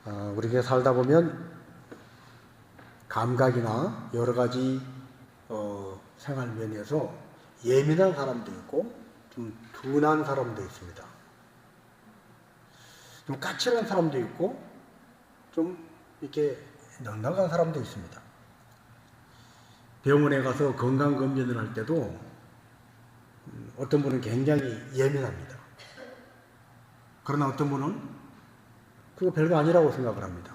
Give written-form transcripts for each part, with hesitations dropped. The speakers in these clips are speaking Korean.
우리가 살다 보면 감각이나 여러 가지 생활 면에서 예민한 사람도 있고 좀 둔한 사람도 있습니다. 좀 까칠한 사람도 있고 좀 이렇게 넉넉한 사람도 있습니다. 병원에 가서 건강검진을 할 때도 어떤 분은 굉장히 예민합니다. 그러나 어떤 분은 그거 별거 아니라고 생각을 합니다.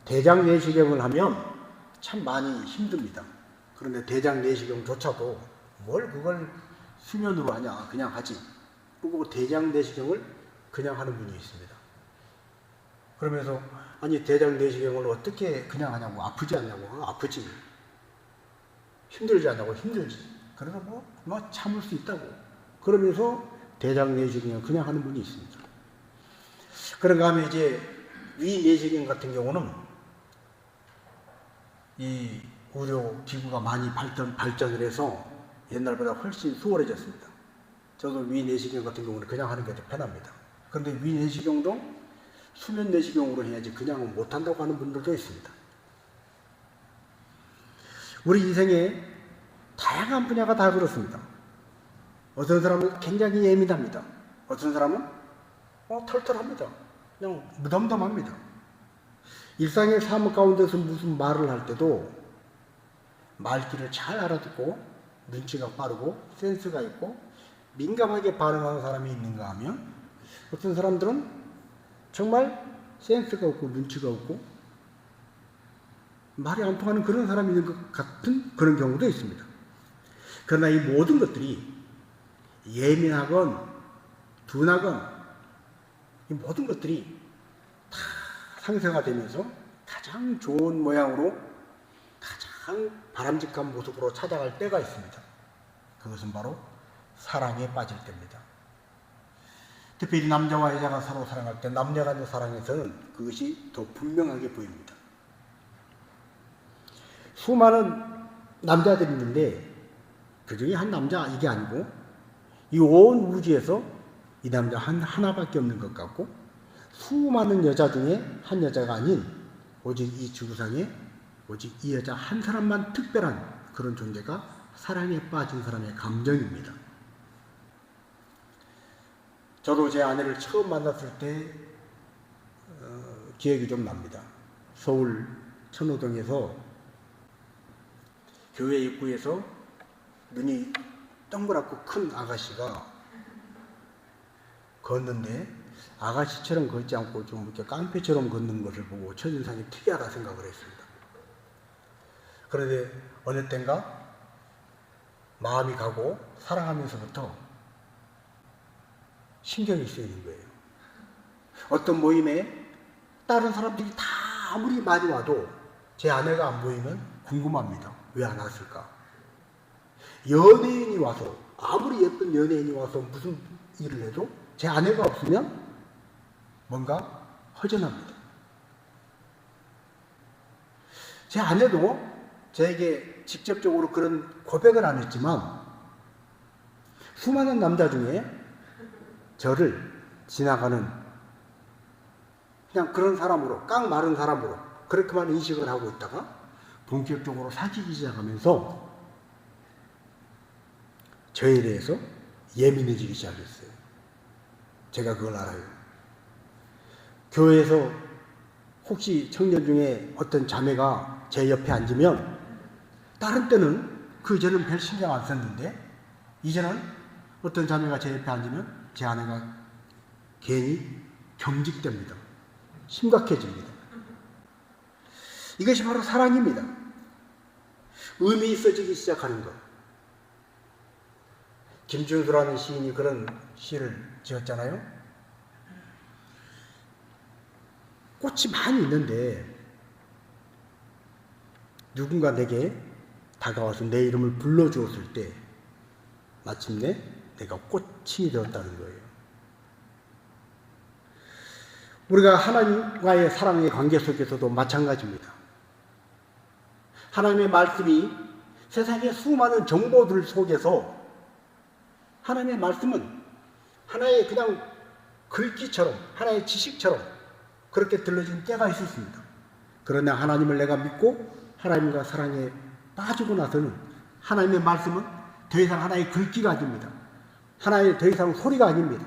대장 내시경을 하면 참 많이 힘듭니다. 그런데 대장 내시경조차도 뭘 그걸 수면으로 하냐, 그냥 하지. 그리고 대장 내시경을 그냥 하는 분이 있습니다. 그러면서 아니 대장 내시경을 어떻게 그냥 하냐고, 아프지 않냐고, 아프지. 힘들지 않냐고, 힘들지. 그래서 뭐 참을 수 있다고. 그러면서 대장 내시경을 그냥 하는 분이 있습니다. 그런가 하면 이제 위 내시경 같은 경우는 이 의료 기구가 많이 발전을 해서 옛날보다 훨씬 수월해졌습니다. 저도 위 내시경 같은 경우는 그냥 하는 게 더 편합니다. 그런데 위 내시경도 수면 내시경으로 해야지 그냥은 못한다고 하는 분들도 있습니다. 우리 인생에 다양한 분야가 다 그렇습니다. 어떤 사람은 굉장히 예민합니다. 어떤 사람은 털털합니다. 그냥 무덤덤합니다. 일상의 삶 가운데서 무슨 말을 할 때도 말귀를 잘 알아듣고 눈치가 빠르고 센스가 있고 민감하게 반응하는 사람이 있는가 하면 어떤 사람들은 정말 센스가 없고 눈치가 없고 말이 안 통하는 그런 사람이 있는 것 같은 그런 경우도 있습니다. 그러나 이 모든 것들이 예민하건 둔하건 이 모든 것들이 다 상생화되면서 가장 좋은 모양으로 가장 바람직한 모습으로 찾아갈 때가 있습니다. 그것은 바로 사랑에 빠질 때입니다. 특히 남자와 여자가 서로 사랑할 때 남녀 간의 사랑에서는 그것이 더 분명하게 보입니다. 수많은 남자들이 있는데 그 중에 한 남자 이게 아니고 이 온 우주에서 이 남자 하나밖에 없는 것 같고 수많은 여자 중에 한 여자가 아닌 오직 이 지구상에 오직 이 여자 한 사람만 특별한 그런 존재가 사랑에 빠진 사람의 감정입니다. 저도 제 아내를 처음 만났을 때 기억이 좀 납니다. 서울 천호동에서 교회 입구에서 눈이 동그랗고 큰 아가씨가 걷는데 아가씨처럼 걷지 않고 좀 이렇게 깡패처럼 걷는 것을 보고 첫인상이 특이하다 생각을 했습니다. 그런데 어느 땐가 마음이 가고 사랑하면서부터 신경이 쓰이는 거예요. 어떤 모임에 다른 사람들이 다 아무리 많이 와도 제 아내가 안 보이면 궁금합니다. 왜 안 왔을까? 연예인이 와서 아무리 예쁜 연예인이 와서 무슨 일을 해도 제 아내가 없으면 뭔가 허전합니다. 제 아내도 저에게 직접적으로 그런 고백을 안 했지만 수많은 남자 중에 저를 지나가는 그냥 그런 사람으로 깡 마른 사람으로 그렇게만 인식을 하고 있다가 본격적으로 사귀기 시작하면서 저에 대해서 예민해지기 시작했어요. 제가 그걸 알아요. 교회에서 혹시 청년 중에 어떤 자매가 제 옆에 앉으면 다른 때는 그 이제는 별 신경 안 썼는데 이제는 어떤 자매가 제 옆에 앉으면 제 아내가 괜히 경직됩니다. 심각해집니다. 이것이 바로 사랑입니다. 의미 있어지기 시작하는 것. 김준수라는 시인이 그런 시를 지었잖아요. 꽃이 많이 있는데 누군가 내게 다가와서 내 이름을 불러주었을 때 마침내 내가 꽃이 되었다는 거예요. 우리가 하나님과의 사랑의 관계 속에서도 마찬가지입니다. 하나님의 말씀이 세상의 수많은 정보들 속에서 하나님의 말씀은 하나의 그냥 글귀처럼 하나의 지식처럼 그렇게 들려진 때가 있었습니다. 그러나 하나님을 내가 믿고 하나님과 사랑에 빠지고 나서는 하나님의 말씀은 더 이상 하나의 글귀가 아닙니다. 하나의 더 이상 소리가 아닙니다.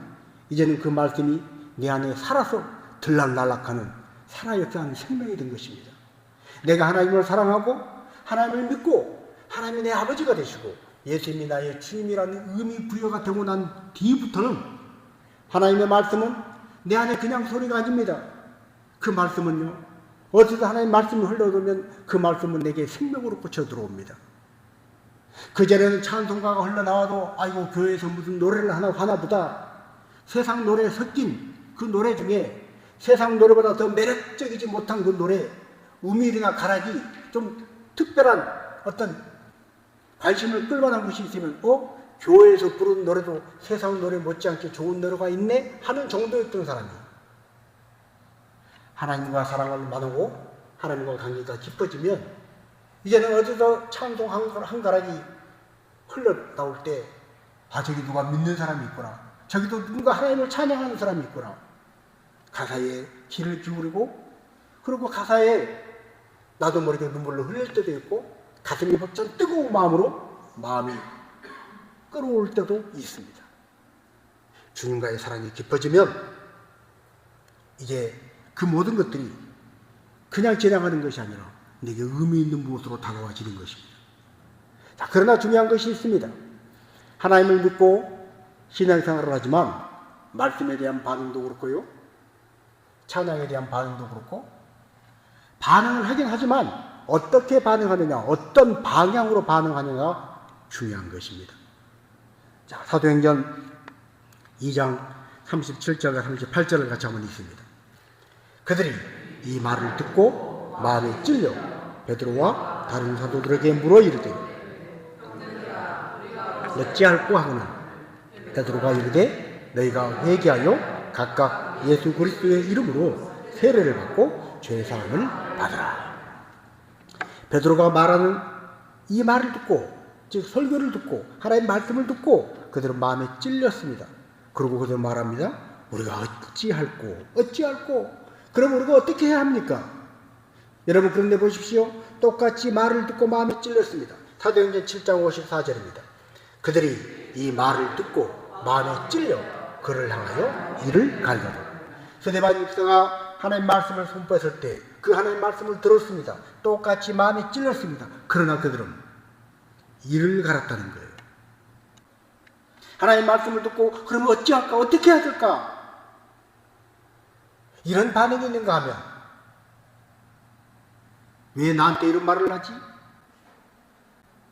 이제는 그 말씀이 내 안에 살아서 들락날락하는 살아역사하는 생명이 된 것입니다. 내가 하나님을 사랑하고 하나님을 믿고 하나님이 내 아버지가 되시고 예수님이 나의 주님이라는 의미 부여가 되고 난 뒤부터는 하나님의 말씀은 내 안에 그냥 소리가 아닙니다. 그 말씀은요, 어디서 하나님의 말씀이 흘러들면 그 말씀은 내게 생명으로 꽂혀 들어옵니다. 그전에는 찬송가가 흘러나와도 아이고 교회에서 무슨 노래를 하나 보다 세상 노래에 섞인 그 노래 중에 세상 노래보다 더 매력적이지 못한 그 노래, 우밀이나 가락이 좀 특별한 어떤 관심을 끌만한 것이 있으면 교회에서 부르는 노래도 세상 노래 못지않게 좋은 노래가 있네 하는 정도였던 사람이 하나님과 사랑을 나누고 하나님과 관계가 깊어지면 이제는 어디서 찬송 한 가락이 흘러나올 때 저기 누가 믿는 사람이 있구나, 저기도 누군가 하나님을 찬양하는 사람이 있구나, 가사에 귀를 기울이고 그리고 가사에 나도 모르게 눈물로 흘릴 때도 있고 가슴이 벅찬 뜨거운 마음이 끌어올 때도 있습니다. 주님과의 사랑이 깊어지면 이제 그 모든 것들이 그냥 지나가는 것이 아니라 내게 의미 있는 무엇으로 다가와지는 것입니다. 자, 그러나 중요한 것이 있습니다. 하나님을 믿고 신앙생활을 하지만 말씀에 대한 반응도 그렇고요, 찬양에 대한 반응도 그렇고, 반응을 하긴 하지만 어떻게 반응하느냐, 어떤 방향으로 반응하느냐가 중요한 것입니다. 자, 사도행전 2장 37절과 38절을 같이 한번 읽습니다. 그들이 이 말을 듣고 마음에 찔려 베드로와 다른 사도들에게 물어 이르되 어찌할꼬 하거늘 베드로가 이르되 너희가 회개하여 각각 예수 그리스도의 이름으로 세례를 받고 죄 사함을 받으라. 베드로가 말하는 이 말을 듣고, 즉 설교를 듣고 하나님의 말씀을 듣고 그들은 마음에 찔렸습니다. 그리고 그들은 말합니다. 우리가 어찌할꼬? 그럼 우리가 어떻게 해야 합니까? 여러분, 그런데 보십시오. 똑같이 말을 듣고 마음에 찔렸습니다. 사도행전 7장 54절입니다. 그들이 이 말을 듣고 마음에 찔려 그를 향하여 이를 갈가도. 스데반 집사가 하나님 말씀을 선포했을 때 그 하나님 말씀을 들었습니다. 똑같이 마음에 찔렸습니다. 그러나 그들은 이를 갈았다는 거예요. 하나님 말씀을 듣고 그러면 어찌할까? 어떻게 해야 될까? 이런 반응이 있는가 하면 왜 나한테 이런 말을 하지?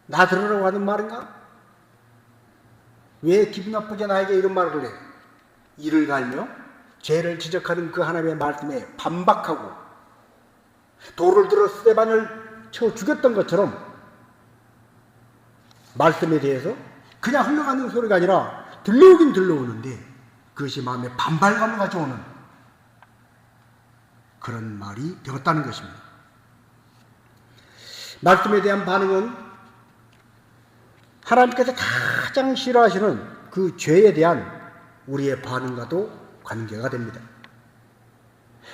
나 들으라고 하는 말인가? 왜 기분 나쁘게 나에게 이런 말을 해? 이를 갈며 죄를 지적하는 그 하나님의 말씀에 반박하고 돌을 들어 스데반을 쳐 죽였던 것처럼 말씀에 대해서 그냥 흘러가는 소리가 아니라 들려오긴 들려오는데 그것이 마음에 반발감을 가져오는 그런 말이 되었다는 것입니다. 말씀에 대한 반응은 하나님께서 가장 싫어하시는 그 죄에 대한 우리의 반응과도 관계가 됩니다.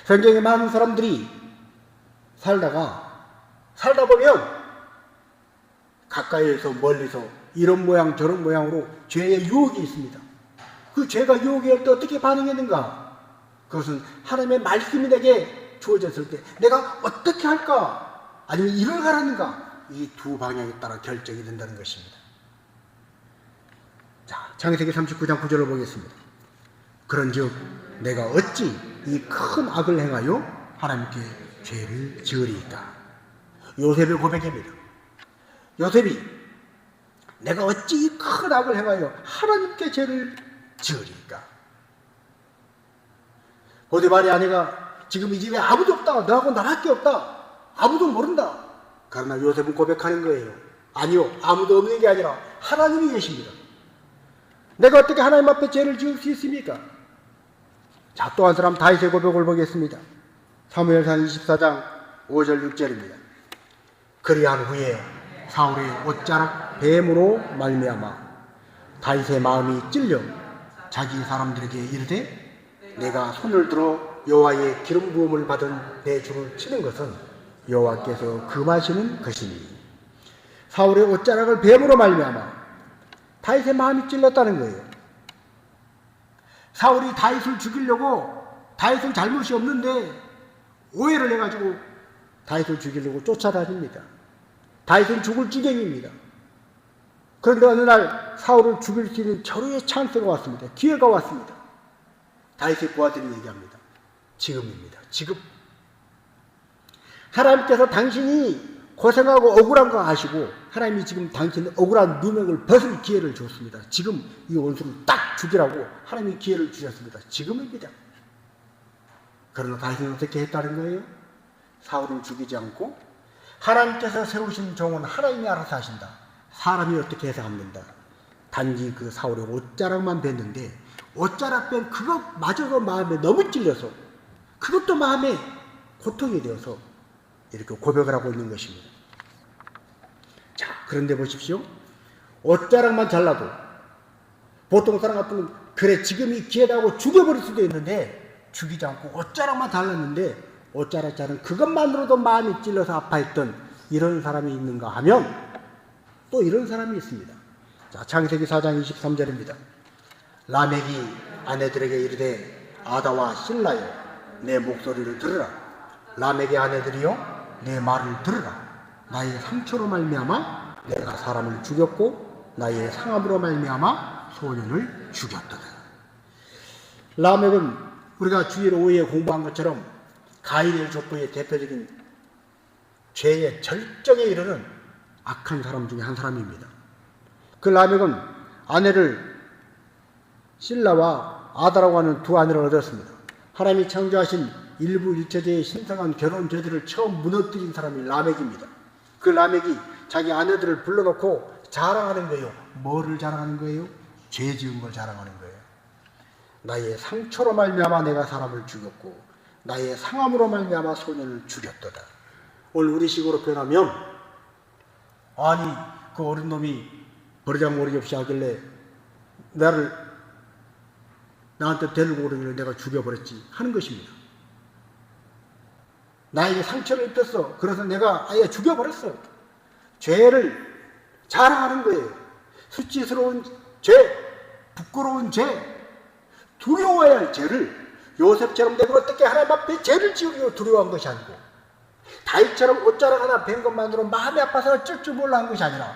성경에 많은 사람들이 살다 보면 가까이에서 멀리서 이런 모양 저런 모양으로 죄의 유혹이 있습니다. 그 죄가 유혹이 할 때 어떻게 반응했는가? 그것은 하나님의 말씀이 내게 주어졌을 때 내가 어떻게 할까? 아니면 이를 가라는가? 이 두 방향에 따라 결정이 된다는 것입니다. 자, 창세기 39장 9절을 보겠습니다. 그런즉 내가 어찌 이 큰 악을 행하여 하나님께 죄를 지으리이까? 요셉의 고백입니다. 요셉이 내가 어찌 이 큰 악을 행하여 하나님께 죄를 지으리이까? 보디발의 아내가 지금 이 집에 아무도 없다, 너하고 나밖에 없다, 아무도 모른다. 그러나 요셉은 고백하는 거예요. 아니요, 아무도 없는 게 아니라 하나님이 계십니다. 내가 어떻게 하나님 앞에 죄를 지을 수 있습니까? 자, 또 한 사람 다윗의 고백을 보겠습니다. 사무엘상 24장 5절 6절입니다. 그리한 후에 사울의 옷자락 뱀으로 말미암아 다윗의 마음이 찔려 자기 사람들에게 이르되 내가 손을 들어 여호와의 기름 부음을 받은 배줄을 치는 것은 여호와께서 금하시는 것이니 사울의 옷자락을 뱀으로 말미암아 다윗의 마음이 찔렸다는 거예요. 사울이 다윗을 죽이려고, 다윗은 잘못이 없는데 오해를 해가지고 다윗을 죽이려고 쫓아다닙니다. 다윗은 죽을 지경입니다. 그런데 어느 날 사울을 죽일 수 있는 절호의 찬스가 왔습니다. 기회가 왔습니다. 다윗의 부하들이 얘기합니다. 지금입니다. 지금. 하나님께서 당신이 고생하고 억울한 거 아시고 하나님이 지금 당신의 억울한 누명을 벗을 기회를 줬습니다. 지금 이 원수를 딱 죽이라고 하나님이 기회를 주셨습니다. 지금입니다. 그러나 다윗은 어떻게 했다는 거예요? 사울을 죽이지 않고 하나님께서 세우신 종은 하나님이 알아서 하신다. 사람이 어떻게 해석합니다. 단지 그 사울의 옷자락만 뵀는데 옷자락 뺀 그것마저도 마음에 너무 찔려서 그것도 마음에 고통이 되어서 이렇게 고백을 하고 있는 것입니다. 자, 그런데 보십시오. 옷자락만 잘라도 보통 사람 같으면 그래 지금이 기회다고 죽여버릴 수도 있는데 죽이지 않고 옷자락만 잘랐는데 옷자락 자른 그것만으로도 마음이 찔려서 아파했던 이런 사람이 있는가 하면 또 이런 사람이 있습니다. 자, 창세기 4장 23절입니다. 라멕이 아내들에게 이르되 아다와 실라여 내 목소리를 들으라. 라멕의 아내들이여 내 말을 들으라. 나의 상처로 말미암아 내가 사람을 죽였고 나의 상함으로 말미암아 소년을 죽였도다. 라멕은 우리가 주일 오후에 공부한 것처럼 가인의 족보의 대표적인 죄의 절정에 이르는 악한 사람 중에 한 사람입니다. 그 라멕은 아내를 실라와 아다라고 하는 두 아내를 얻었습니다. 하나님이 창조하신 일부 일체제의 신성한 결혼 제도를 처음 무너뜨린 사람이 라멕입니다. 그 라멕이 자기 아내들을 불러놓고 자랑하는 거예요. 뭐를 자랑하는 거예요? 죄 지은 걸 자랑하는 거예요. 나의 상처로 말미암아 내가 사람을 죽였고 나의 상함으로 말미암아 소년을 죽였도다. 오늘 우리식으로 표현하면 아니 그 어린 놈이 버르장머리 없이 하길래 나한테 데리고 오르길래 내가 죽여버렸지 하는 것입니다. 나에게 상처를 입혔어. 그래서 내가 아예 죽여버렸어. 죄를 자랑하는 거예요. 수치스러운 죄, 부끄러운 죄, 두려워야 할 죄를 요셉처럼 내가 어떻게 하나님 앞에 죄를 지으려고 두려워한 것이 아니고 다윗처럼 옷자락 하나 뵌 것만으로 마음이 아파서 어쩔 줄 몰라 한 것이 아니라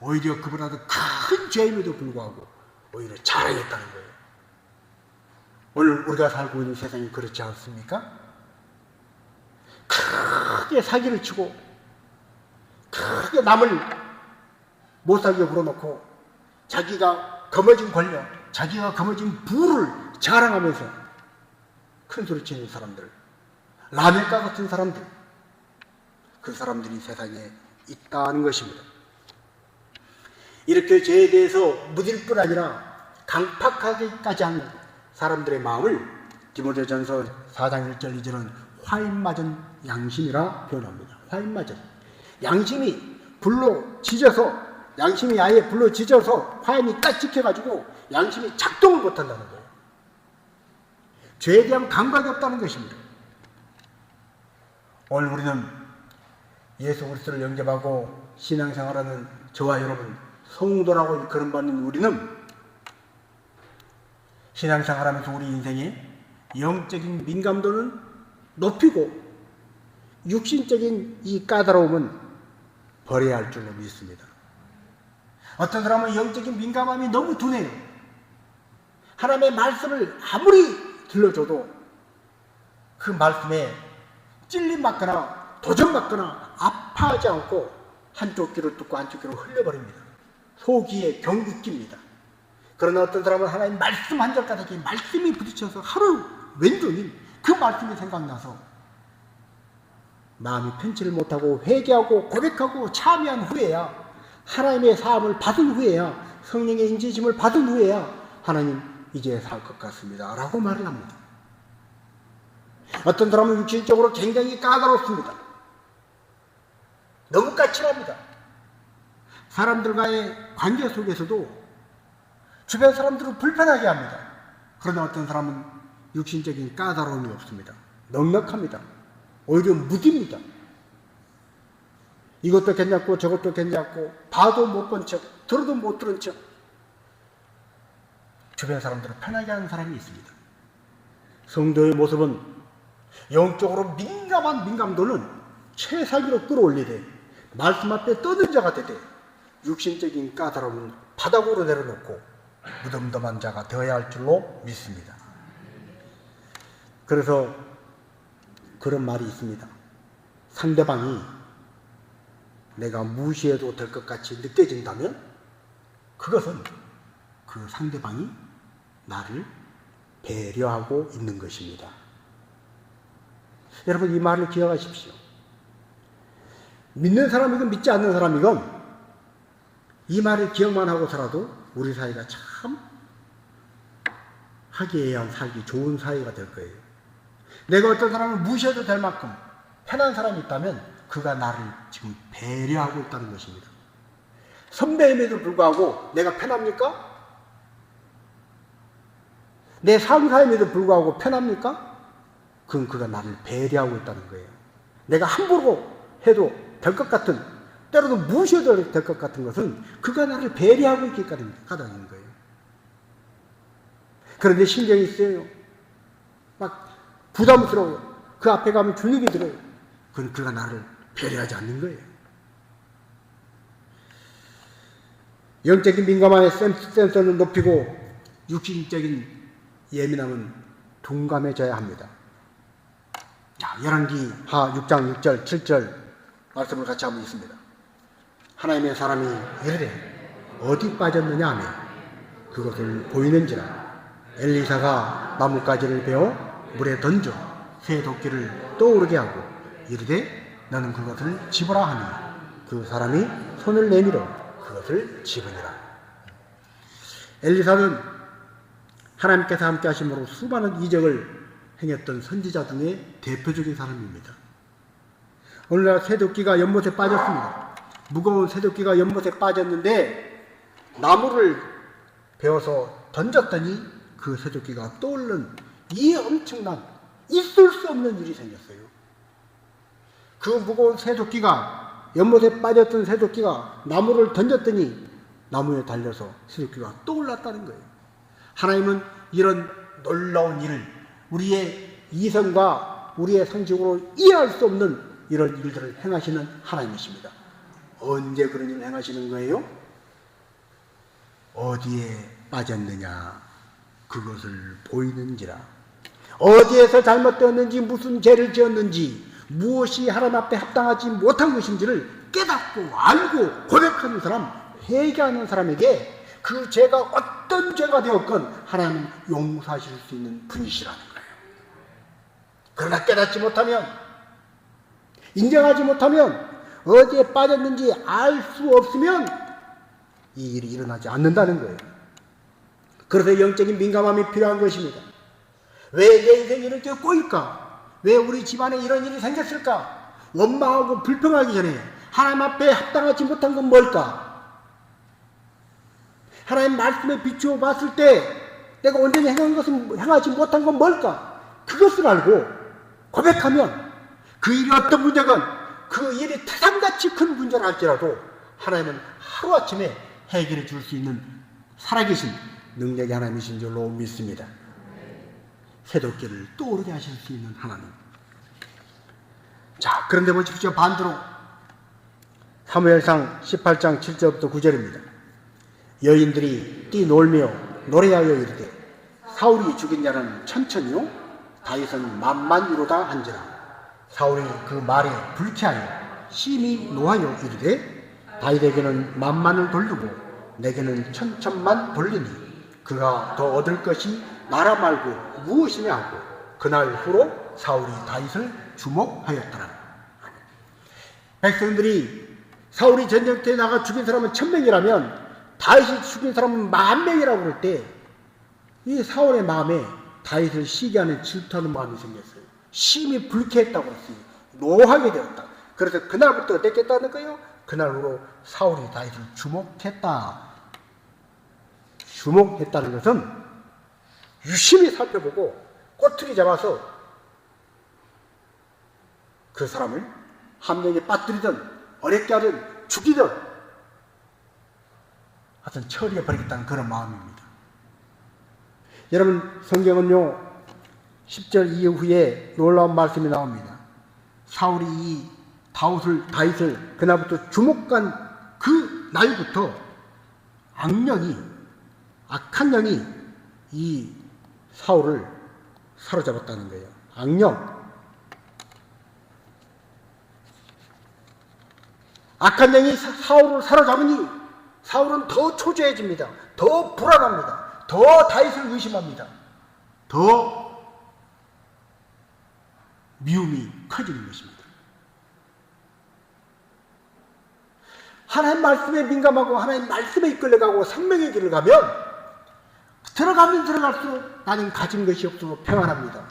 오히려 그보다도 큰 죄임에도 불구하고 오히려 자랑했다는 거예요. 오늘 우리가 살고 있는 세상이 그렇지 않습니까? 크게 사기를 치고 크게 남을 못 살게 불어놓고 자기가 거머쥔 권력, 자기가 거머쥔 부를 자랑하면서 큰 소리 치는 사람들, 라멕과 같은 사람들, 그 사람들이 세상에 있다는 것입니다. 이렇게 죄에 대해서 무딜 뿐 아니라 강팍하게까지 하는 사람들의 마음을 디모데전서 4장 1절 2절은 화인 맞은 양심이라 표현합니다. 화인 맞은 양심이 불로 지져서 양심이 아예 불로 지져서 화인이 딱 찍혀가지고 양심이 작동을 못한다는 거예요. 죄에 대한 감각이 없다는 것입니다. 오늘 우리는 예수 그리스도를 영접하고 신앙생활하는 저와 여러분 성도라고 일컬음받는 우리는 신앙생활하면서 우리 인생의 영적인 민감도는 높이고 육신적인 이 까다로움은 버려야 할 줄로 믿습니다. 어떤 사람은 영적인 민감함이 너무 둔해요. 하나님의 말씀을 아무리 들려줘도 그 말씀에 찔림받거나 도전받거나 아파하지 않고 한쪽 귀로 듣고 한쪽 귀로 흘려버립니다. 소기에 경국기입니다. 그러나 어떤 사람은 하나님 말씀 한 절까지 말씀이 부딪혀서 하루 왼종일 그 말씀이 생각나서 마음이 편치를 못하고 회개하고 고백하고 참여한 후에야 하나님의 사함을 받은 후에야 성령의 인지심을 받은 후에야 하나님 이제 살 것 같습니다 라고 말을 합니다. 어떤 사람은 육신적으로 굉장히 까다롭습니다. 너무 까칠합니다. 사람들과의 관계 속에서도 주변 사람들을 불편하게 합니다. 그러나 어떤 사람은 육신적인 까다로움이 없습니다. 넉넉합니다. 오히려 무딥니다. 이것도 괜찮고 저것도 괜찮고 봐도 못 본 척, 들어도 못 들은 척 주변 사람들을 편하게 하는 사람이 있습니다. 성도의 모습은 영적으로 민감한 민감도는 최상위로 끌어올리되 말씀 앞에 떠든 자가 되되 육신적인 까다로움은 바닥으로 내려놓고 무덤덤한 자가 되어야 할 줄로 믿습니다. 그래서 그런 말이 있습니다. 상대방이 내가 무시해도 될 것 같이 느껴진다면 그것은 그 상대방이 나를 배려하고 있는 것입니다. 여러분, 이 말을 기억하십시오. 믿는 사람이건 믿지 않는 사람이건 이 말을 기억만 하고 살아도 우리 사이가 참 화기애애한 살기 좋은 사이가 될 거예요. 내가 어떤 사람을 무시해도 될 만큼 편한 사람이 있다면 그가 나를 지금 배려하고 있다는 것입니다. 선배임에도 불구하고 내가 편합니까? 내 상사임에도 불구하고 편합니까? 그건 그가 나를 배려하고 있다는 거예요. 내가 함부로 해도 될 것 같은, 때로도 무시해도 될 것 같은 것은 그가 나를 배려하고 있기 까닭인 거예요. 그런데 신경이 쓰여요. 막 부담스러워요. 그 앞에 가면 주눅이 들어요. 그건 그가 나를 배려하지 않는 거예요. 영적인 민감함의 센서는 높이고 육신적인 예민함은 둔감해져야 합니다. 자, 열왕기하 6장 6절 7절 말씀을 같이 한번 읽습니다. 하나님의 사람이 이르되 어디 빠졌느냐 하며 그것을 보이는지라 엘리사가 나뭇가지를 베어 물에 던져 새 도끼를 떠오르게 하고 이르되 너는 그것을 집어라 하니 그 사람이 손을 내밀어 그것을 집으니라. 엘리사는 하나님께서 함께 하심으로 수많은 이적을 행했던 선지자 중에 대표적인 사람입니다. 오늘날 새도끼가 연못에 빠졌습니다. 무거운 새도끼가 연못에 빠졌는데 나무를 베어서 던졌더니 그 새도끼가 떠오르는 이 엄청난 있을 수 없는 일이 생겼어요. 그 무거운 새도끼가 연못에 빠졌던 새도끼가 나무를 던졌더니 나무에 달려서 새도끼가 떠올랐다는 거예요. 하나님은 이런 놀라운 일을 우리의 이성과 우리의 상식으로 이해할 수 없는 이런 일들을 행하시는 하나님이십니다. 언제 그런 일을 행하시는 거예요? 어디에 빠졌느냐 그것을 보이는지라. 어디에서 잘못되었는지 무슨 죄를 지었는지 무엇이 하나님 앞에 합당하지 못한 것인지를 깨닫고 알고 고백하는 사람, 회개하는 사람에게 그 죄가 어떤 죄가 되었건 하나님은 용서하실 수 있는 분이시라는 거예요. 그러나 깨닫지 못하면, 인정하지 못하면, 어디에 빠졌는지 알 수 없으면 이 일이 일어나지 않는다는 거예요. 그래서 영적인 민감함이 필요한 것입니다. 왜 내 인생이 이렇게 꼬일까? 왜 우리 집안에 이런 일이 생겼을까? 원망하고 불평하기 전에 하나님 앞에 합당하지 못한 건 뭘까? 하나님 말씀에 비추어 봤을 때 내가 온전히 행하지 못한 건 뭘까? 그것을 알고 고백하면 그 일이 어떤 문제건 그 일이 태산같이 큰 문제라 할지라도 하나님은 하루아침에 해결해 줄 수 있는 살아계신 능력의 하나님이신 줄로 믿습니다. 새도끼를 떠오르게 하실 수 있는 하나님. 자, 그런데 보십시오. 반대로 사무엘상 18장 7절부터 9절입니다. 여인들이 뛰놀며 노래하여 이르되 사울이 죽인 자는 천천히요 다윗은 만만이로다 한지라. 사울이 그 말에 불쾌하여 심히 노하여 이르되 다윗에게는 만만을 돌리고 내게는 천천만 돌리니 그가 더 얻을 것이 나라 말고 무엇이냐 하고 그날 후로 사울이 다윗을 주목하였더라. 백성들이 사울이 전쟁터에 나가 죽인 사람은 1000명이라면 다윗이 죽인 사람은 10,000명이라고 그럴 때 이 사울의 마음에 다윗을 시기하는 질투하는 마음이 생겼어요. 심히 불쾌했다고 그랬습니다. 노하게 되었다. 그래서 그날부터 어땠겠다는 거예요? 그날 후로 사울이 다윗을 주목했다. 주목했다는 것은 유심히 살펴보고 꼬투리 잡아서 그 사람을 함정에 빠뜨리든 어렵게 하든 죽이든 하여튼 처리해 버리겠다는 그런 마음입니다. 여러분, 성경은요 10절 이후에 놀라운 말씀이 나옵니다. 사울이 이 다윗을 그날부터 주목한 그 날부터 악한 영이 이 사울을 사로잡았다는 거예요. 악한 영이 사울을 사로잡으니 사울은 더 초조해집니다. 더 불안합니다. 더 다윗을 의심합니다. 더 미움이 커지는 것입니다. 하나님 말씀에 민감하고 하나님 말씀에 이끌려가고 생명의 길을 가면 들어가면 들어갈수록 나는 가진 것이 없어서 평안합니다.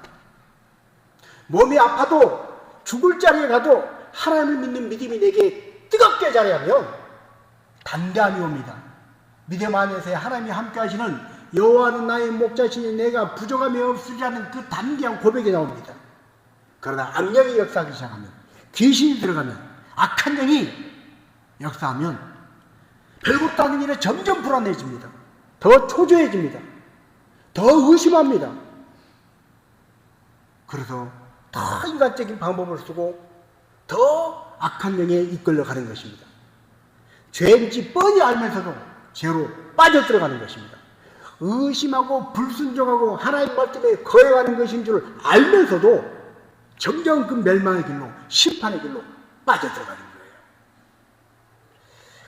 몸이 아파도 죽을 자리에 가도 하나님을 믿는 믿음이 내게 뜨겁게 자라면 담대함이 옵니다. 믿음 안에서 하나님이 함께 하시는 여호와는 나의 목자시니 내가 부족함이 없으리라는 그 담대한 고백이 나옵니다. 그러나 악령이 역사하기 시작하면, 귀신이 들어가면, 악한 영이 역사하면 별것도 아닌 일에 점점 불안해집니다. 더 초조해집니다. 더 의심합니다. 그래서 더 인간적인 방법을 쓰고 더 악한 영에 이끌려가는 것입니다. 죄인지 뻔히 알면서도 죄로 빠져들어가는 것입니다. 의심하고 불순종하고 하나님 말씀에 거해가는 것인 줄 알면서도 점점 그 멸망의 길로, 심판의 길로 빠져들어가는 거예요.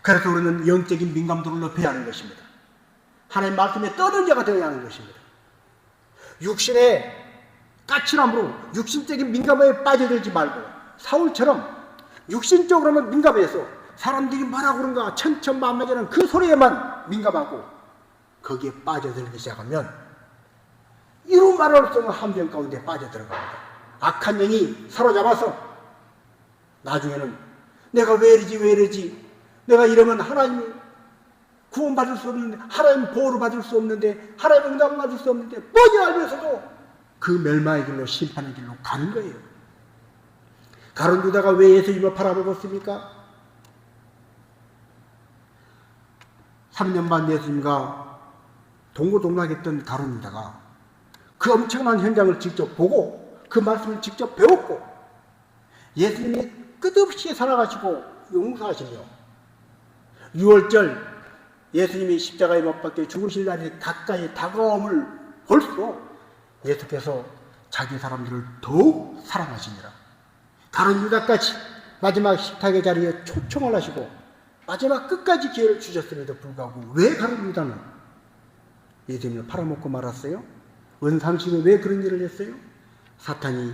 그래서 우리는 영적인 민감도를 높여야 하는 것입니다. 하나님 말씀에 떠는 자가 되어야 하는 것입니다. 육신의 까칠함으로 육신적인 민감함에 빠져들지 말고 사울처럼 육신적으로만 민감해서 사람들이 뭐라고 그런가 천천만마자는 그 소리에만 민감하고 거기에 빠져들기 시작하면 이루 말할 수 없는 함정 가운데 빠져들어갑니다. 악한 영이 사로잡아서 나중에는 내가 왜 이러지 내가 이러면 하나님 구원받을 수 없는데, 하나님 보호를 받을 수 없는데, 하나님 응답을 받을 수 없는데 뻔히 알면서도 그 멸망의 길로, 심판의 길로 가는 거예요. 가룟 유다가 왜 예수님을 팔아먹었습니까? 3년 반 예수님과 동고동락했던 가룟 유다가 그 엄청난 현장을 직접 보고 그 말씀을 직접 배웠고 예수님이 끝없이 살아가시고 용서하시며 6월절 예수님이 십자가에 못 박혀 죽으실 날이 가까이 다가옴을 볼수록 예수께서 자기 사람들을 더욱 사랑하시니라. 가룟 유다까지 마지막 식탁의 자리에 초청을 하시고 마지막 끝까지 기회를 주셨음에도 불구하고 왜 가룟 유다는 예수님을 팔아먹고 말았어요? 은상심은 왜 그런 일을 했어요? 사탄이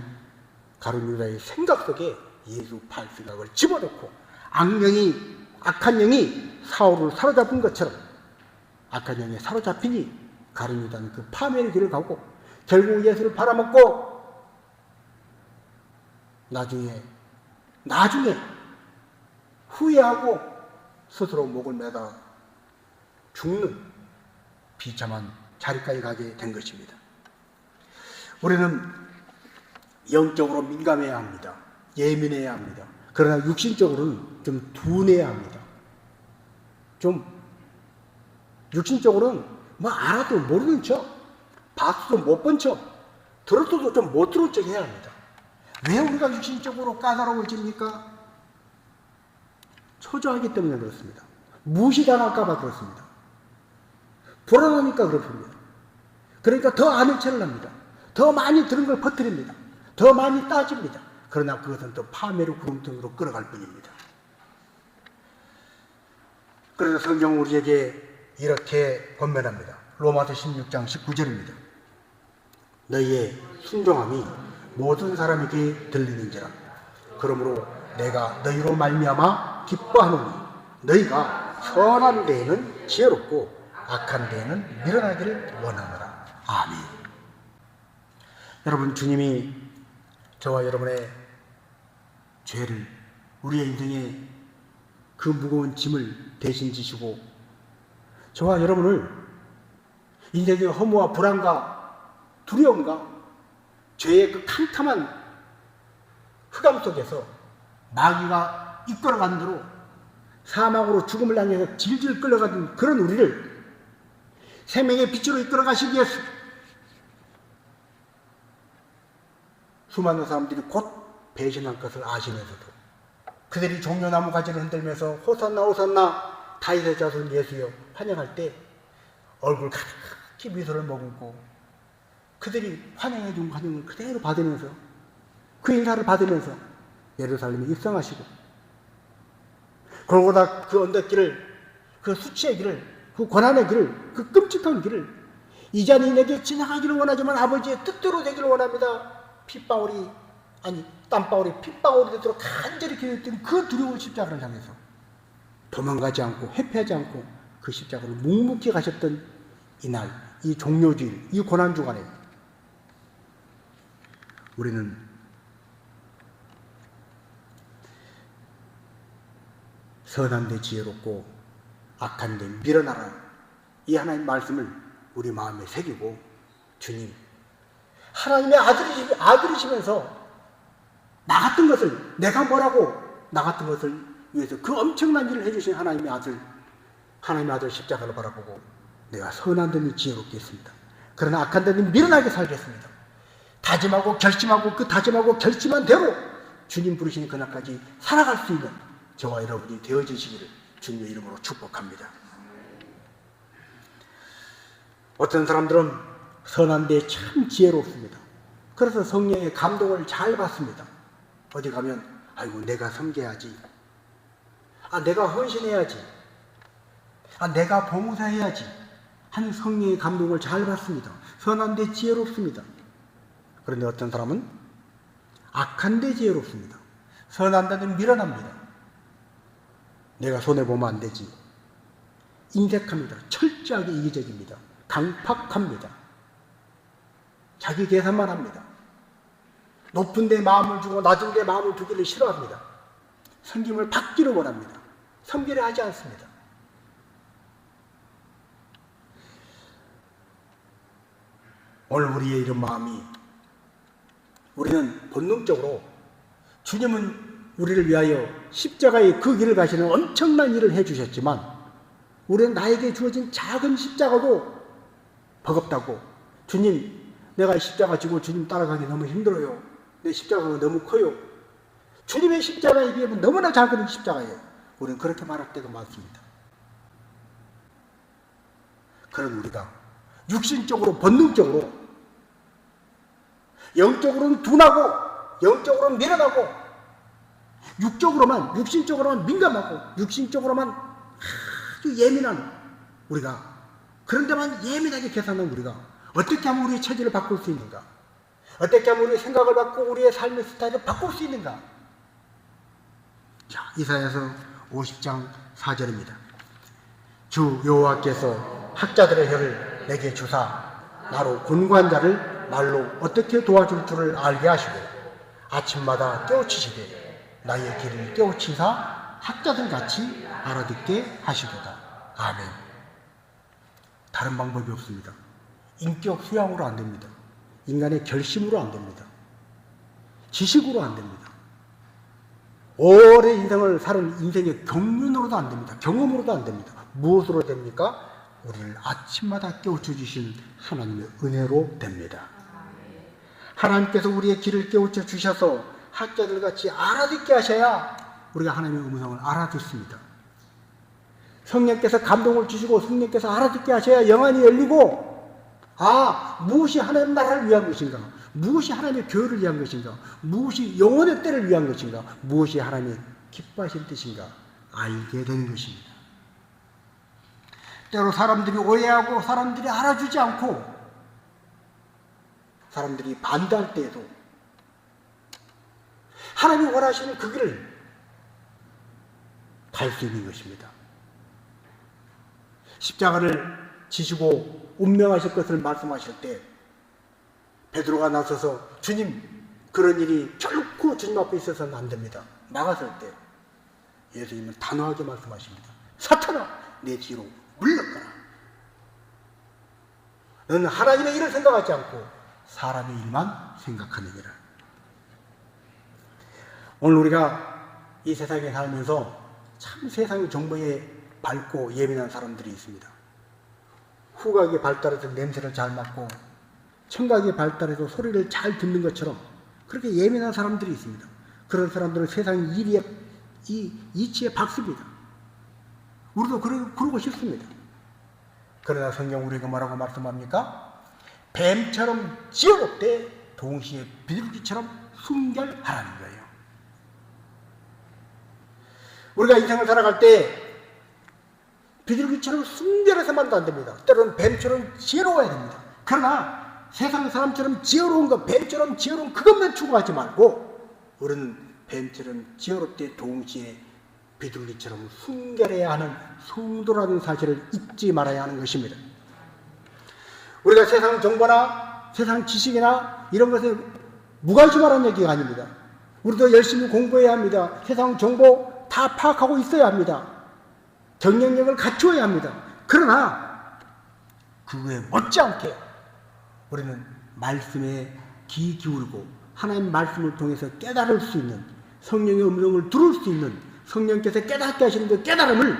가룟 유다의 생각 속에 예수 팔 생각을 집어넣고 악한 영이 사울을 사로잡은 것처럼 악한 영에 사로잡히니 가룟 유다는 그 파멸의 길을 가고 결국 예수를 팔아먹고 나중에 후회하고 스스로 목을 매다 죽는 비참한 자리까지 가게 된 것입니다. 우리는 영적으로 민감해야 합니다. 예민해야 합니다. 그러나 육신적으로는 좀 둔해야 합니다. 좀 육신적으로는 뭐 알아도 모르는 척, 봤어도 못 본 척, 들었어도 좀 못 들은 척 해야 합니다. 왜 우리가 육신적으로 까다로워집니까? 초조하기 때문에 그렇습니다. 무시당할까 봐 그렇습니다. 불안하니까 그렇습니다. 그러니까 더 아는 체를 합니다. 더 많이 들은 걸 퍼뜨립니다. 더 많이 따집니다. 그러나 그것은 또 파멸의 구름통으로 끌어갈 뿐입니다. 그래서 성경은 우리에게 이렇게 권면합니다. 로마서 16장 19절입니다. 너희의 순종함이 모든 사람에게 들리는지라. 그러므로 내가 너희로 말미암아 기뻐하노니 너희가 선한 데에는 지혜롭고 악한 데에는 밀어나기를 원하노라. 아멘. 여러분, 주님이 저와 여러분의 죄를, 우리의 인생의 그 무거운 짐을 대신 지시고 저와 여러분을 인생의 허무와 불안과 두려움과 죄의 그 캄캄한 흑암 속에서 마귀가 이끌어간 대로 사망으로 죽음을 향해서 질질 끌려가던 그런 우리를 생명의 빛으로 이끌어가시기 위해서 수많은 사람들이 곧 배신할 것을 아시면서도 그들이 종려나무 가지를 흔들면서 호산나 호산나 다윗의 자손 예수여 환영할 때 얼굴 가득히 미소를 머금고 그들이 환영해 준 환영을 그대로 받으면서 그 인사를 받으면서 예루살렘에 입성하시고 골고다 그 언덕길을, 그 수치의 길을, 그 고난의 길을, 그 끔찍한 길을 이제는 내게 지나가기를 원하지만 아버지의 뜻대로 되기를 원합니다. 핏방울이 아니 땀방울이 핏방울이 되도록 간절히 기도했던 그 두려운 십자가를 향해서 도망가지 않고 회피하지 않고 그 십자가를 묵묵히 가셨던 이날, 이 종료주일, 이 고난주간에 우리는 선한 데 지혜롭고 악한 데 밀어나라, 이 하나님 말씀을 우리 마음에 새기고 주님 하나님의 아들이시면서 나 같은 것을, 내가 뭐라고 나 같은 것을 위해서 그 엄청난 일을 해주신 하나님의 아들 십자가를 바라보고 내가 선한 데는 지혜롭게 했습니다. 그러나 악한 데는 미련하게 살겠습니다. 다짐하고 결심하고 그 다짐하고 결심한 대로 주님 부르시는 그날까지 살아갈 수 있는 저와 여러분이 되어지시기를 주님의 이름으로 축복합니다. 어떤 사람들은 선한 데 참 지혜롭습니다. 그래서 성령의 감동을 잘 받습니다. 어디 가면 아이고 내가 섬겨야지, 내가 헌신해야지, 내가 봉사해야지 하는 성령의 감동을 잘 받습니다. 선한 데 지혜롭습니다. 그런데 어떤 사람은 악한 데 지혜롭습니다. 선한 데는 밀어납니다. 내가 손해보면 안 되지. 인색합니다. 철저하게 이기적입니다. 강팍합니다. 자기 계산만 합니다. 높은 데 마음을 주고 낮은 데 마음을 두기를 싫어합니다. 섬김을 받기를 원합니다. 섬기려 하지 않습니다. 오늘 우리의 이런 마음이, 우리는 본능적으로 주님은 우리를 위하여 십자가의 그 길을 가시는 엄청난 일을 해주셨지만 우리는 나에게 주어진 작은 십자가도 버겁다고, 주님 내가 십자가 지고 주님 따라가기 너무 힘들어요. 내 십자가가 너무 커요. 주님의 십자가에 비하면 너무나 작은 십자가예요. 우리는 그렇게 말할 때가 많습니다. 그런 우리가 육신적으로 본능적으로 영적으로는 둔하고 영적으로는 미련하고 육신적으로만 민감하고 육신적으로만 아주 예민한 우리가, 그런 데만 예민하게 계산하는 우리가 어떻게 하면 우리의 처지를 바꿀 수 있는가? 어떻게 하면 우리의 생각을 바꾸고 우리의 삶의 스타일을 바꿀 수 있는가? 자, 이사야서 50장 4절입니다. 주 여호와께서 학자들의 혀를 내게 주사 나로 곤고한 자를 말로 어떻게 도와줄 줄을 알게 하시고 아침마다 깨우치시되 나의 길을 깨우치사 학자들 같이 알아듣게 하시도다. 아멘. 다른 방법이 없습니다. 인격 수양으로 안 됩니다. 인간의 결심으로 안 됩니다. 지식으로 안 됩니다. 오래 인생을 사는 인생의 경륜으로도 안 됩니다. 경험으로도 안 됩니다. 무엇으로 됩니까? 우리를 아침마다 깨우쳐 주신 하나님의 은혜로 됩니다. 하나님께서 우리의 길을 깨우쳐 주셔서 학자들같이 알아듣게 하셔야 우리가 하나님의 음성을 알아듣습니다. 성령께서 감동을 주시고 성령께서 알아듣게 하셔야 영안이 열리고, 무엇이 하나님 나라를 위한 것인가, 무엇이 하나님의 교회를 위한 것인가, 무엇이 영혼의 때를 위한 것인가, 무엇이 하나님의 기뻐하실 뜻인가 알게 되는 것입니다. 때로 사람들이 오해하고 사람들이 알아주지 않고 사람들이 반대할 때에도 하나님이 원하시는 그 길을 갈 수 있는 것입니다. 십자가를 지시고 운명하실 것을 말씀하실 때 베드로가 나서서 주님, 그런 일이 결코 주님 앞에 있어서는 안 됩니다. 나갔을 때 예수님은 단호하게 말씀하십니다. 사탄아, 내 뒤로 물러가라. 너는 하나님의 일을 생각하지 않고 사람의 일만 생각하느니라. 오늘 우리가 이 세상에 살면서 참 세상의 정보에 밝고 예민한 사람들이 있습니다. 후각이 발달해서 냄새를 잘 맡고 청각이 발달해서 소리를 잘 듣는 것처럼 그렇게 예민한 사람들이 있습니다. 그런 사람들은 세상 이치에 박습니다. 우리도 그러고 싶습니다. 그러나 성경 우리가 뭐라고 말씀합니까? 뱀처럼 지어롭되 동시에 비둘기처럼 순결하라는 거예요. 우리가 인생을 살아갈 때 비둘기처럼 순결해서만도 안 됩니다. 때로는 뱀처럼 지혜로워야 됩니다. 그러나 세상 사람처럼 지혜로운 것, 뱀처럼 지혜로운 그것만 추구하지 말고 우리는 뱀처럼 지혜롭되 동시에 비둘기처럼 순결해야 하는 성도라는 사실을 잊지 말아야 하는 것입니다. 우리가 세상 정보나 세상 지식이나 이런 것에 무관심하라는 얘기가 아닙니다. 우리도 열심히 공부해야 합니다. 세상 정보 다 파악하고 있어야 합니다. 경쟁력을 갖추어야 합니다. 그러나 그거에 못지않게 우리는 말씀에 귀 기울이고 하나님 말씀을 통해서 깨달을 수 있는 성령의 음성을 들을 수 있는 성령께서 깨닫게 하시는 그 깨달음을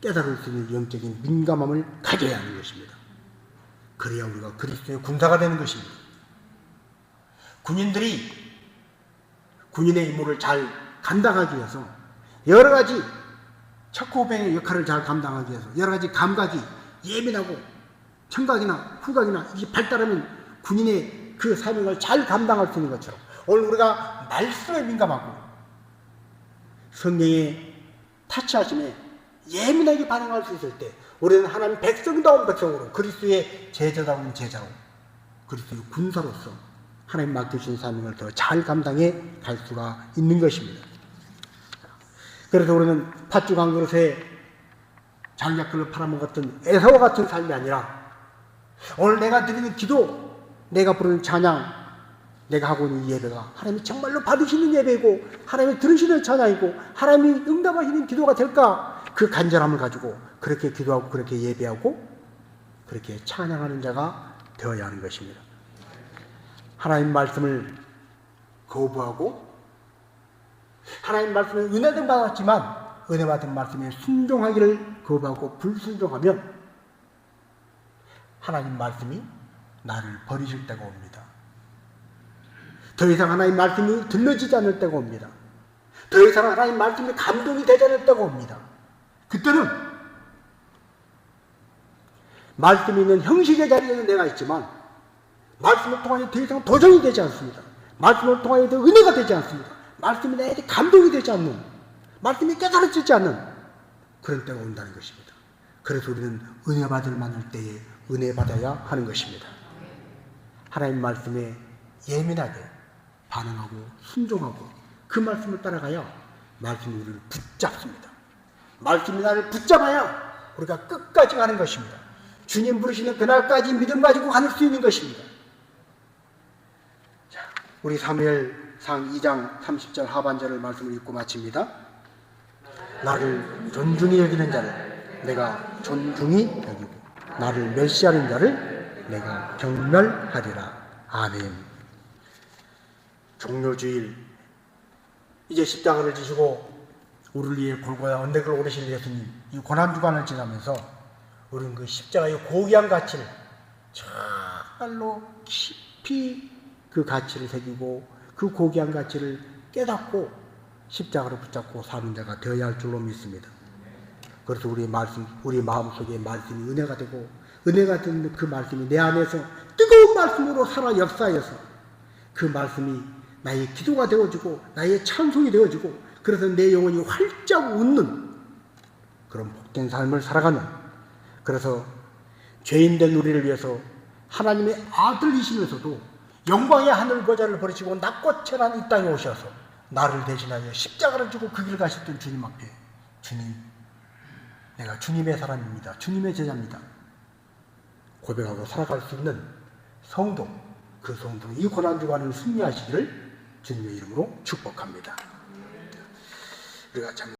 깨달을 수 있는 영적인 민감함을 가져야 하는 것입니다. 그래야 우리가 그리스도의 군사가 되는 것입니다. 군인들이 군인의 임무를 잘 감당하기 위해서 여러 가지 척후병의 역할을 잘 감당하기 위해서 여러 가지 감각이 예민하고 청각이나 후각이나 이게 발달하면 군인의 그 사명을 잘 감당할 수 있는 것처럼 오늘 우리가 말씀에 민감하고 성령의 타치하심에 예민하게 반응할 수 있을 때 우리는 하나님 백성다운 백성으로 그리스도의 제자다운 제자로 그리스도의 군사로서 하나님 맡겨주신 사명을 더 잘 감당해 갈 수가 있는 것입니다. 그래서 우리는 팥죽 한 그릇에 장작들을 팔아먹었던 에사와 같은 삶이 아니라 오늘 내가 드리는 기도, 내가 부르는 찬양, 내가 하고 있는 예배가 하나님이 정말로 받으시는 예배이고 하나님이 들으시는 찬양이고 하나님이 응답하시는 기도가 될까? 그 간절함을 가지고 그렇게 기도하고 그렇게 예배하고 그렇게 찬양하는 자가 되어야 하는 것입니다. 하나님 말씀을 거부하고 하나님 말씀에 은혜는 받았지만 은혜 받은 말씀에 순종하기를 거부하고 불순종하면 하나님 말씀이 나를 버리실 때가 옵니다. 더 이상 하나님 말씀이 들려지지 않을 때가 옵니다. 더 이상 하나님 말씀이 감동이 되지 않을 때가 옵니다. 그때는 말씀이 있는 형식의 자리에는 내가 있지만 말씀을 통하여 더 이상 도전이 되지 않습니다. 말씀을 통하여 더 은혜가 되지 않습니다. 말씀이 나에게 감동이 되지 않는, 말씀이 깨달아지지 않는 그런 때가 온다는 것입니다. 그래서 우리는 은혜 받을 만할 때에 은혜 받아야 하는 것입니다. 하나님 말씀에 예민하게 반응하고 순종하고 그 말씀을 따라가야 말씀이 우리를 붙잡습니다. 말씀이 나를 붙잡아야 우리가 끝까지 가는 것입니다. 주님 부르시는 그날까지 믿음 가지고 갈 수 있는 것입니다. 자, 우리 사무엘상 2장 30절 하반절을 말씀을 읽고 마칩니다. 나를 존중히 여기는 자를 내가 존중히 여기고 나를 멸시하는 자를 내가 경멸하리라. 아멘. 종료주일 이제 십자가를 지시고 우리를 위해 골고야 언덕을 오르신 예수님 이 고난주간을 지나면서 우리는 그 십자가의 고귀한 가치를 정말로 깊이 그 가치를 새기고 그 고귀한 가치를 깨닫고 십자가를 붙잡고 사는 자가 되어야 할 줄로 믿습니다. 그래서 우리 마음속에 말씀이 은혜가 되고 은혜가 된 그 말씀이 내 안에서 뜨거운 말씀으로 살아 역사해서 그 말씀이 나의 기도가 되어지고 나의 찬송이 되어지고 그래서 내 영혼이 활짝 웃는 그런 복된 삶을 살아가는 그래서 죄인된 우리를 위해서 하나님의 아들이시면서도 영광의 하늘 보좌를 버리시고 낮고 천한 이 땅에 오셔서 나를 대신하여 십자가를 지고 그 길 가셨던 주님 앞에 주님 내가 주님의 사람입니다. 주님의 제자입니다. 고백하고 살아갈 수 있는 성도 그 성도 이 고난주간을 승리하시기를 주님의 이름으로 축복합니다. 우리가 참